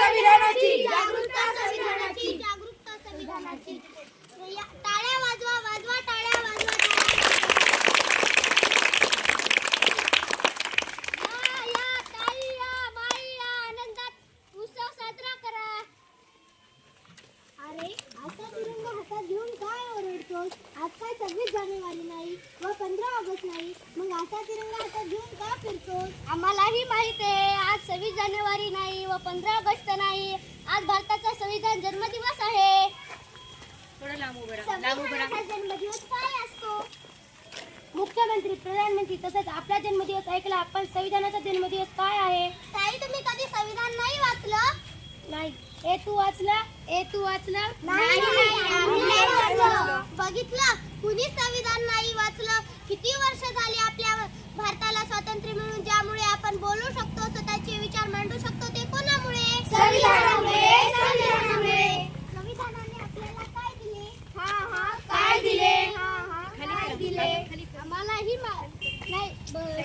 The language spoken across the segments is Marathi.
संविधानाची, जागरूकता संविधानाची, जागरूकता संविधानाची. टाळ्या वाजवा वाजवा टाळ्या वाजवा या ताई या बाई या आनंदात उत्सव साजरा करा. अरे असा तिरंगा हातात घेऊन काय ओरडतोस? आज काय 26 जानेवारी नाही व 15 ऑगस्ट नाही, मग असा तिरंगा हातात घेऊन का फिरतोस? आम्हालाही माहित आहे आज 26 जानेवारी नाही व 15 ऑगस्ट नाही, आज भारताचा संविधान जन्मदिवस आहे. संविधानाचा जन्मदिवस काय असतो? मुख्यमंत्री, प्रधानमंत्री तसंच आपला जन्मदिवस ऐकला आपण. संविधानाचा जन्मदिवस काय आहे? ताई तुम्ही कधी संविधान नाही वाचलं? नाही. तू वाचला? तू वाचला? नाही बघितलं, कुणी संविधान नाही वाचलं. किती वर्ष झाली आपल्या भारताला स्वातंत्र्य मिळून, ज्यामुळे आपण बोलू शकतो, स्वतःचे विचार मांडू शकतो, ते कोणामुळे? संविधानामुळे. संविधानामुळे. संविधानाने आपल्याला काय दिले? काय दिले? काय दिले? आम्हालाही नाही.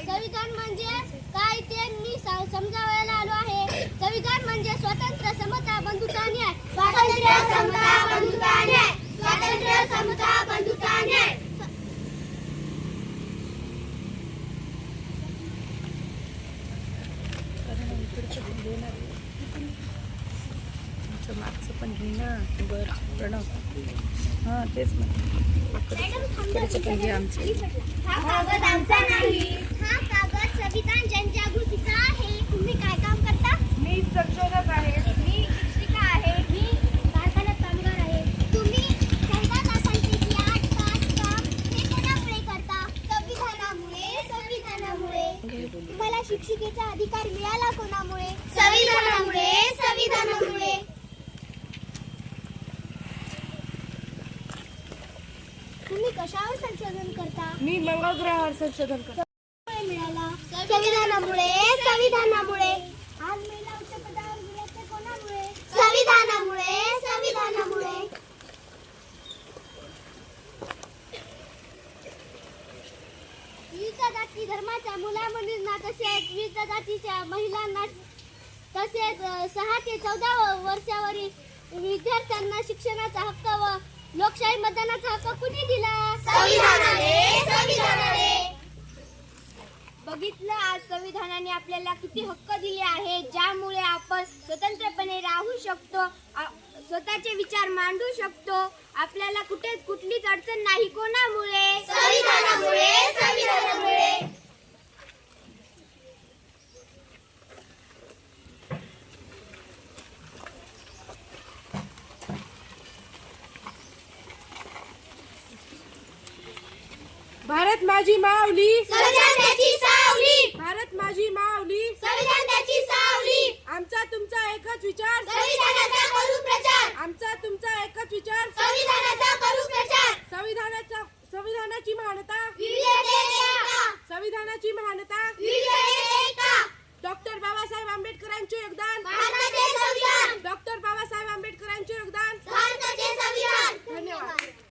संविधान म्हणजे काय ते मी समजावायला आलो आहे. संविधान म्हणजे स्वातंत्र्य, समता, बंधुता, न्याय. स्वातंत्र्य, समता, बंधुता, न्याय. स्वातंत्र्य, समता, बंधुता, न्याय. मागचं पण घे ना. बरं प्रणव, हां तेच इकडचं पण घे आमचं. हा कागद आमचा नाही. हा कागद संविधान जनजागृतीचा आहे. तुम्ही काय काम करता? मी संशोधक आहे. मी शिक्षिका आहे. मी कारखान्यात कामगार आहे. तुम्ही 14 तासांपैकी 8 तास काम हे कोणामुळे करता? संविधानामुळे. संविधानामुळे. तुम्हाला शिक्षिकेचा अधिकार मिळाला कोणामुळे? संविधानामुळे. संविधानामुळे. तुम्ही कशावर संशोधन करता? मी मंगळ ग्रहावर संशोधन करतो. मिळाला संविधानामुळे. संविधानामुळे. आज महिला उच्च पदावर गेल्या ते कोणामुळे? संविधानामुळे. संविधानामुळे. विविध जाती धर्माच्या मुला मुलींना तसेच विविध जातीच्या महिलांना तसेच 6 ते 14 वर्षावरील विद्यार्थ्यांना शिक्षणाचा हक्क व लोकशाही मतदानाचा हक्क कुणी दिला? संविधानाने. संविधानाने. बघितलं, आज संविधानाने आपल्याला किती हक्क दिले आहेत, ज्यामुळे आपण स्वतंत्रपणे राहू शकतो, स्वतःचे विचार मांडू शकतो. आपल्याला कुठलीच अडचण नाही. कोणामुळे? संविधानामुळे. संविधानामुळे. भारत माझी माऊली, संविधान त्याची सावली. भारत माझी माऊली, संविधान त्याची सावली. आमचा तुमचा एकच विचार, संविधानाचा करू प्रचार. आमचा तुमचा एकच विचार, संविधानाचा करू प्रचार. संविधानाची महानता, विविधतेत एकता. संविधानाची महानता. विविधतेत एकता. डॉक्टर बाबासाहेब आंबेडकरांचे योगदान, भारताचे संविधान. डॉक्टर बाबासाहेब आंबेडकरांचे योगदान. भारताचे संविधान. धन्यवाद.